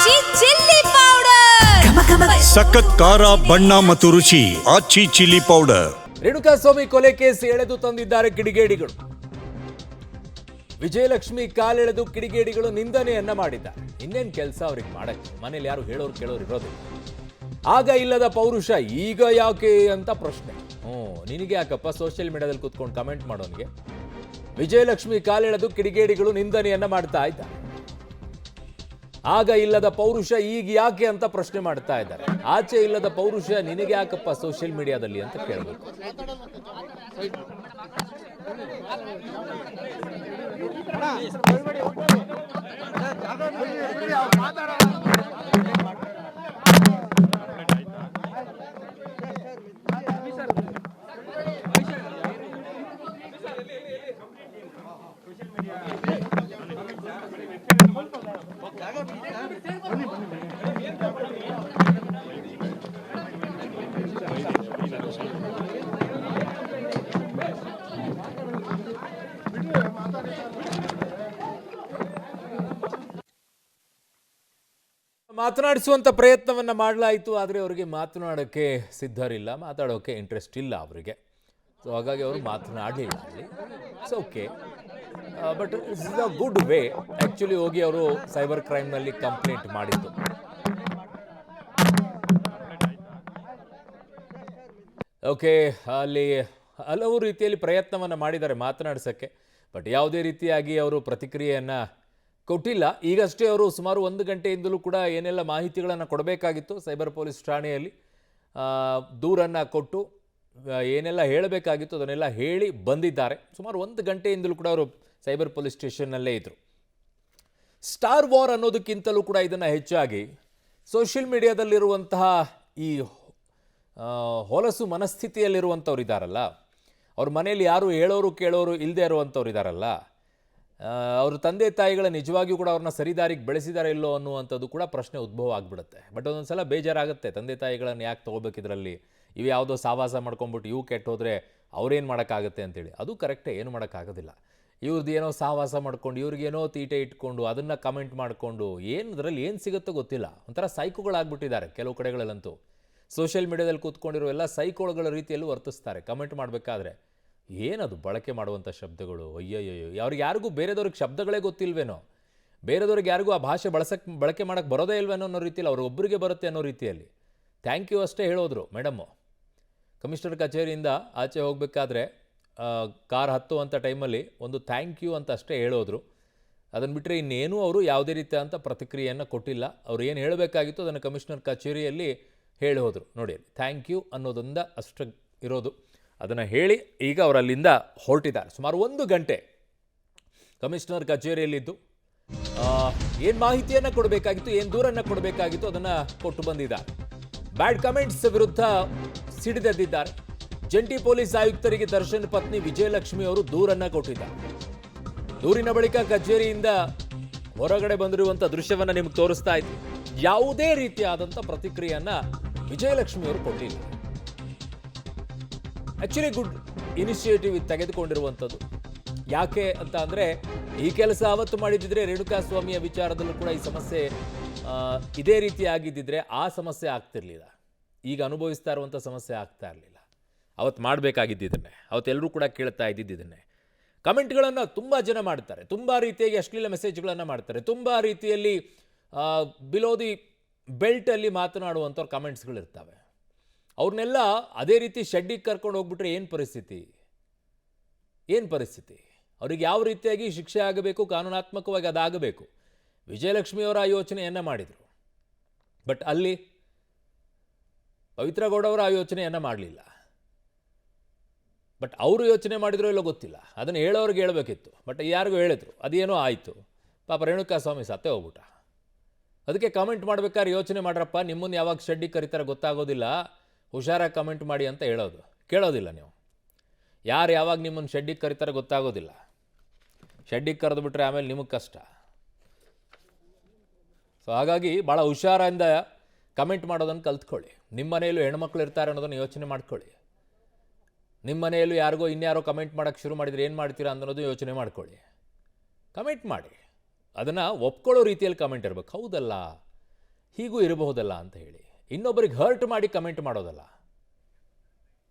ಆಚಿ chilli powder ಸಖತ್ ಖಾರ ಬಣ್ಣ ಮತ್ತು ರುಚಿ ಆಚಿ ಚಿಲ್ಲಿ ಪೌಡರ್. ರೇಣುಕಾಸ್ವಾಮಿ ಕೊಲೆ ಕೇಸ್ ಎಳೆದು ತಂದಿದ್ದಾರೆ ಕಿಡಿಗೇಡಿಗಳು. ವಿಜಯಲಕ್ಷ್ಮಿ ಕಾಲೆಳೆದು ಕಿಡಿಗೇಡಿಗಳು ನಿಂದನೆಯನ್ನ ಮಾಡಿದ್ದಾರೆ. ಇನ್ನೇನ್ ಕೆಲಸ ಅವ್ರಿಗೆ ಮಾಡಕ್ಕೆ, ಮನೇಲಿ ಯಾರು ಹೇಳೋರು ಕೇಳೋರು ಇರೋದಿಲ್ಲ. ಆಗ ಇಲ್ಲದ ಪೌರುಷ ಈಗ ಯಾಕೆ ಅಂತ ಪ್ರಶ್ನೆ. ನಿನಗೆ ಯಾಕಪ್ಪ ಸೋಷಿಯಲ್ ಮೀಡಿಯಾದಲ್ಲಿ ಕೂತ್ಕೊಂಡು ಕಮೆಂಟ್ ಮಾಡೋನಿಗೆ? ವಿಜಯಲಕ್ಷ್ಮಿ ಕಾಲೆಳೆದು ಕಿಡಿಗೇಡಿಗಳು ನಿಂದನೆಯನ್ನ ಮಾಡ್ತಾ ಇದ್ದಾರೆ. ಆಗ ಇಲ್ಲದ ಪೌರುಷ ಈಗ ಯಾಕೆ ಅಂತ ಪ್ರಶ್ನೆ ಮಾಡ್ತಾ ಇದ್ದಾರೆ. ಆಚೆ ಇಲ್ಲದ ಪೌರುಷ ನಿನಗೆ ಯಾಕಪ್ಪ ಸೋಷಿಯಲ್ ಮೀಡಿಯಾದಲ್ಲಿ ಅಂತ ಕೇಳಬೇಕು. ಮಾತನಾಡಿಸುವಂಥ ಪ್ರಯತ್ನವನ್ನು ಮಾಡಲಾಯಿತು, ಆದರೆ ಅವರಿಗೆ ಮಾತನಾಡೋಕ್ಕೆ ಸಿದ್ಧರಿಲ್ಲ, ಮಾತಾಡೋಕ್ಕೆ ಇಂಟ್ರೆಸ್ಟ್ ಇಲ್ಲ ಅವರಿಗೆ. ಸೊ ಹಾಗಾಗಿ ಅವರು ಮಾತನಾಡಲಿಲ್ಲ ಅಲ್ಲಿ. It's okay, but it's is a good way. Actually ಹೋಗಿ ಅವರು ಸೈಬರ್ ಕ್ರೈಮ್ನಲ್ಲಿ ಕಂಪ್ಲೇಂಟ್ ಮಾಡಿದ್ದು. ಓಕೆ, ಅಲ್ಲಿ ಹಲವು ರೀತಿಯಲ್ಲಿ ಪ್ರಯತ್ನವನ್ನು ಮಾಡಿದ್ದಾರೆ ಮಾತನಾಡಿಸೋಕ್ಕೆ, ಬಟ್ ಯಾವುದೇ ರೀತಿಯಾಗಿ ಅವರು ಪ್ರತಿಕ್ರಿಯೆಯನ್ನು ಕೊಟ್ಟಿಲ್ಲ. ಈಗಷ್ಟೇ ಅವರು ಸುಮಾರು 1 ಗಂಟೆಯಿಂದಲೂ ಕೂಡ ಏನೆಲ್ಲ ಮಾಹಿತಿಗಳನ್ನು ಕೊಡಬೇಕಾಗಿತ್ತು ಸೈಬರ್ ಪೊಲೀಸ್ ಠಾಣೆಯಲ್ಲಿ, ದೂರನ್ನು ಕೊಟ್ಟು ಏನೆಲ್ಲ ಹೇಳಬೇಕಾಗಿತ್ತು ಅದನ್ನೆಲ್ಲ ಹೇಳಿ ಬಂದಿದ್ದಾರೆ. ಸುಮಾರು 1 ಗಂಟೆಯಿಂದಲೂ ಕೂಡ ಅವರು ಸೈಬರ್ ಪೊಲೀಸ್ ಸ್ಟೇಷನ್ನಲ್ಲೇ ಇದ್ದರು. ಸ್ಟಾರ್ ವಾರ್ ಅನ್ನೋದಕ್ಕಿಂತಲೂ ಕೂಡ ಇದನ್ನು ಹೆಚ್ಚಾಗಿ ಸೋಷಿಯಲ್ ಮೀಡಿಯಾದಲ್ಲಿರುವಂತಹ ಈ ಹೊಲಸು ಮನಸ್ಥಿತಿಯಲ್ಲಿರುವಂಥವ್ರು ಇದ್ದಾರಲ್ಲ, ಅವ್ರ ಮನೇಲಿ ಯಾರು ಹೇಳೋರು ಕೇಳೋರು ಇಲ್ಲದೆ ಇರುವಂಥವ್ರು ಇದ್ದಾರಲ್ಲ, ಅವ್ರ ತಂದೆ ತಾಯಿಗಳ ನಿಜವಾಗಿಯೂ ಕೂಡ ಅವ್ರನ್ನ ಸರಿದಾರಿಗೆ ಬೆಳೆಸಿದ್ದಾರೆ ಇಲ್ಲೋ ಅನ್ನುವಂಥದ್ದು ಕೂಡ ಪ್ರಶ್ನೆ ಉದ್ಭವ ಆಗಿಬಿಡುತ್ತೆ. ಬಟ್ ಒಂದೊಂದು ಸಲ ಬೇಜಾರಾಗುತ್ತೆ, ತಂದೆ ತಾಯಿಗಳನ್ನು ಯಾಕೆ ತೊಗೋಬೇಕಿದ್ರಲ್ಲಿ, ಇವು ಯಾವುದೋ ಸಾವಾಸ ಮಾಡ್ಕೊಂಬಿಟ್ಟು ಇವು ಕೆಟ್ಟು ಹೋದರೆ ಅವ್ರೇನು ಮಾಡೋಕ್ಕಾಗುತ್ತೆ ಅಂತೇಳಿ. ಅದು ಕರೆಕ್ಟೇ, ಏನು ಮಾಡೋಕ್ಕಾಗೋದಿಲ್ಲ. ಇವ್ರದ್ದು ಏನೋ ಸಾವಾಸ ಮಾಡ್ಕೊಂಡು ಇವ್ರಿಗೇನೋ ತೀಟೆ ಇಟ್ಕೊಂಡು ಅದನ್ನು ಕಮೆಂಟ್ ಮಾಡಿಕೊಂಡು ಏನು ಅದರಲ್ಲಿ ಏನು ಸಿಗುತ್ತೋ ಗೊತ್ತಿಲ್ಲ, ಒಂಥರ ಸೈಕೋಗಳಾಗ್ಬಿಟ್ಟಿದ್ದಾರೆ ಕೆಲವು ಕಡೆಗಳಲ್ಲಂತೂ. ಸೋಷಿಯಲ್ ಮೀಡಿಯಾದಲ್ಲಿ ಕೂತ್ಕೊಂಡಿರೋ ಎಲ್ಲ ಸೈಕೋಗಳ ರೀತಿಯಲ್ಲೂ ವರ್ತಿಸ್ತಾರೆ. ಕಮೆಂಟ್ ಮಾಡಬೇಕಾದ್ರೆ ಏನದು ಬಳಕೆ ಮಾಡುವಂಥ ಶಬ್ದಗಳು, ಅಯ್ಯಯ್ಯೋ, ಅವ್ರಿಗೆ ಯಾರಿಗೂ ಬೇರೆದವ್ರಿಗೆ ಶಬ್ದಗಳೇ ಗೊತ್ತಿಲ್ವೇನೋ, ಬೇರೆದವ್ರಿಗೆ ಯಾರಿಗೂ ಆ ಭಾಷೆ ಬಳಕೆ ಮಾಡೋಕ್ಕೆ ಬರೋದೇ ಇಲ್ವೇನೋ ಅನ್ನೋ ರೀತಿಯಲ್ಲಿ ಅವ್ರಿಗೊಬ್ಬರಿಗೆ ಬರುತ್ತೆ ಅನ್ನೋ ರೀತಿಯಲ್ಲಿ ಥ್ಯಾಂಕ್ ಯು ಅಷ್ಟೇ ಹೇಳೋದ್ರು ಮೇಡಮ್ಮು. ಕಮಿಷನರ್ ಕಚೇರಿಯಿಂದ ಆಚೆ ಹೋಗಬೇಕಾದ್ರೆ ಕಾರ್ ಹತ್ತುವಂಥ ಟೈಮಲ್ಲಿ ಒಂದು ಥ್ಯಾಂಕ್ ಯು ಅಂತ ಅಷ್ಟೇ ಹೇಳೋದ್ರು. ಅದನ್ನು ಬಿಟ್ಟರೆ ಇನ್ನೇನೂ ಅವರು ಯಾವುದೇ ರೀತಿಯಾದಂಥ ಪ್ರತಿಕ್ರಿಯೆಯನ್ನು ಕೊಟ್ಟಿಲ್ಲ. ಅವ್ರು ಏನು ಹೇಳಬೇಕಾಗಿತ್ತು ಅದನ್ನು ಕಮಿಷನರ್ ಕಚೇರಿಯಲ್ಲಿ ಹೇಳಿ ಹೋದರು. ನೋಡಿ, ಥ್ಯಾಂಕ್ ಯು ಅನ್ನೋದೊಂದು ಅಷ್ಟು ಇರೋದು. ಅದನ್ನು ಹೇಳಿ ಈಗ ಅವರಲ್ಲಿಂದ ಹೊರಟಿದ್ದಾರೆ. ಸುಮಾರು 1 ಗಂಟೆ ಕಮಿಷನರ್ ಕಚೇರಿಯಲ್ಲಿದ್ದು ಏನು ಮಾಹಿತಿಯನ್ನು ಕೊಡಬೇಕಾಗಿತ್ತು, ಏನು ದೂರನ್ನು ಕೊಡಬೇಕಾಗಿತ್ತು ಅದನ್ನು ಕೊಟ್ಟು ಬಂದಿದ್ದಾರೆ. ಬ್ಯಾಡ್ ಕಮೆಂಟ್ಸ್ ವಿರುದ್ಧ ಸಿಡಿದೆದ್ದಿದ್ದಾರೆ. ಜಂಟಿ ಪೊಲೀಸ್ ಆಯುಕ್ತರಿಗೆ ದರ್ಶನ್ ಪತ್ನಿ ವಿಜಯಲಕ್ಷ್ಮಿ ಅವರು ದೂರನ್ನು ಕೊಟ್ಟಿದ್ದಾರೆ. ದೂರಿನ ಬಳಿಕ ಕಚೇರಿಯಿಂದ ಹೊರಗಡೆ ಬಂದಿರುವಂಥ ದೃಶ್ಯವನ್ನು ನಿಮ್ಗೆ ತೋರಿಸ್ತಾ ಇದ್ವಿ. ಯಾವುದೇ ರೀತಿಯಾದಂಥ ಪ್ರತಿಕ್ರಿಯೆಯನ್ನು ವಿಜಯಲಕ್ಷ್ಮಿ ಅವರು ಕೊಟ್ಟಿಲ್ಲ. ಆ್ಯಕ್ಚುಲಿ ಗುಡ್ ಇನಿಷಿಯೇಟಿವ್ ತೆಗೆದುಕೊಂಡಿರುವಂಥದ್ದು. ಯಾಕೆ ಅಂತ ಅಂದರೆ, ಈ ಕೆಲಸ ಅವತ್ತು ಮಾಡಿದ್ದಿದ್ರೆ ರೇಣುಕಾಸ್ವಾಮಿಯ ವಿಚಾರದಲ್ಲೂ ಕೂಡ ಈ ಸಮಸ್ಯೆ ಇದೇ ರೀತಿ ಆಗಿದ್ದಿದ್ರೆ ಆ ಸಮಸ್ಯೆ ಆಗ್ತಿರ್ಲಿಲ್ಲ. ಈಗ ಅನುಭವಿಸ್ತಾ ಇರುವಂಥ ಸಮಸ್ಯೆ ಆಗ್ತಾ ಇರಲಿಲ್ಲ. ಅವತ್ತು ಮಾಡಬೇಕಾಗಿದ್ದನ್ನೇ, ಅವತ್ತೆಲ್ಲರೂ ಕೂಡ ಕೇಳ್ತಾ ಇದ್ದಿದ್ದನ್ನೇ. ಕಮೆಂಟ್ಗಳನ್ನು ತುಂಬ ಜನ ಮಾಡ್ತಾರೆ, ತುಂಬ ರೀತಿಯಾಗಿ ಅಶ್ಲೀಲ ಮೆಸೇಜ್ಗಳನ್ನು ಮಾಡ್ತಾರೆ, ತುಂಬ ರೀತಿಯಲ್ಲಿ ಬಿಲೋ ದಿ ಬೆಲ್ಟಲ್ಲಿ ಮಾತನಾಡುವಂಥವ್ರು ಕಮೆಂಟ್ಸ್ಗಳಿರ್ತವೆ. ಅವ್ರನ್ನೆಲ್ಲ ಅದೇ ರೀತಿ ಶೆಡ್ಡಿಗೆ ಕರ್ಕೊಂಡು ಹೋಗ್ಬಿಟ್ರೆ ಏನು ಪರಿಸ್ಥಿತಿ? ಅವ್ರಿಗೆ ಯಾವ ರೀತಿಯಾಗಿ ಶಿಕ್ಷೆ ಆಗಬೇಕು, ಕಾನೂನಾತ್ಮಕವಾಗಿ ಅದಾಗಬೇಕು. ವಿಜಯಲಕ್ಷ್ಮಿಯವರ ಯೋಚನೆಯನ್ನು ಮಾಡಿದರು, ಬಟ್ ಅಲ್ಲಿ ಪವಿತ್ರ ಗೌಡವರ ಆ ಯೋಚನೆಯನ್ನು ಮಾಡಲಿಲ್ಲ. ಬಟ್ ಅವರು ಯೋಚನೆ ಮಾಡಿದ್ರು ಎಲ್ಲೋ ಗೊತ್ತಿಲ್ಲ, ಅದನ್ನು ಹೇಳೋರಿಗೆ ಹೇಳಬೇಕಿತ್ತು. ಬಟ್ ಯಾರಿಗೂ ಹೇಳಿದ್ರು, ಅದೇನೋ ಆಯಿತು. ಪಾಪ ರೇಣುಕಾಸ್ವಾಮಿ ಸತ್ತೇ ಹೋಗ್ಬಿಟ್ಟ. ಅದಕ್ಕೆ ಕಮೆಂಟ್ ಮಾಡ್ಬೇಕಾದ್ರೆ ಯೋಚನೆ ಮಾಡ್ರಪ್ಪ, ನಿಮ್ಮನ್ನು ಯಾವಾಗ ಶೆಡ್ಡಿಗೆ ಕರೀತಾರೆ ಗೊತ್ತಾಗೋದಿಲ್ಲ, ಹುಷಾರಾಗಿ ಕಮೆಂಟ್ ಮಾಡಿ ಅಂತ ಹೇಳೋದು. ಕೇಳೋದಿಲ್ಲ ನೀವು. ಯಾರು ಯಾವಾಗ ನಿಮ್ಮನ್ನು ಶೆಡ್ಡಿಗೆ ಕರೀತಾರೆ ಗೊತ್ತಾಗೋದಿಲ್ಲ. ಶೆಡ್ಡಿಗೆ ಕರೆದು ಬಿಟ್ರೆ ಆಮೇಲೆ ನಿಮಗೆ ಕಷ್ಟ. ಸೊ ಹಾಗಾಗಿ ಭಾಳ ಹುಷಾರಿಂದ ಕಮೆಂಟ್ ಮಾಡೋದನ್ನು ಕಲ್ತ್ಕೊಳ್ಳಿ. ನಿಮ್ಮ ಮನೆಯಲ್ಲೂ ಹೆಣ್ಮಕ್ಳು ಇರ್ತಾರೆ ಅನ್ನೋದನ್ನು ಯೋಚನೆ ಮಾಡ್ಕೊಳ್ಳಿ. ನಿಮ್ಮ ಮನೆಯಲ್ಲೂ ಯಾರಿಗೋ ಇನ್ಯಾರೋ ಕಮೆಂಟ್ ಮಾಡೋಕ್ಕೆ ಶುರು ಮಾಡಿದರೆ ಏನು ಮಾಡ್ತೀರಾ ಅನ್ನೋದು ಯೋಚನೆ ಮಾಡ್ಕೊಳ್ಳಿ. ಕಮೆಂಟ್ ಮಾಡಿ, ಅದನ್ನು ಒಪ್ಕೊಳ್ಳೋ ರೀತಿಯಲ್ಲಿ ಕಮೆಂಟ್ ಇರಬೇಕು. ಹೌದಲ್ಲ, ಹೀಗೂ ಇರಬಹುದಲ್ಲ ಅಂತ ಹೇಳಿ, ಇನ್ನೊಬ್ಬರಿಗೆ ಹರ್ಟ್ ಮಾಡಿ ಕಮೆಂಟ್ ಮಾಡೋದಲ್ಲ.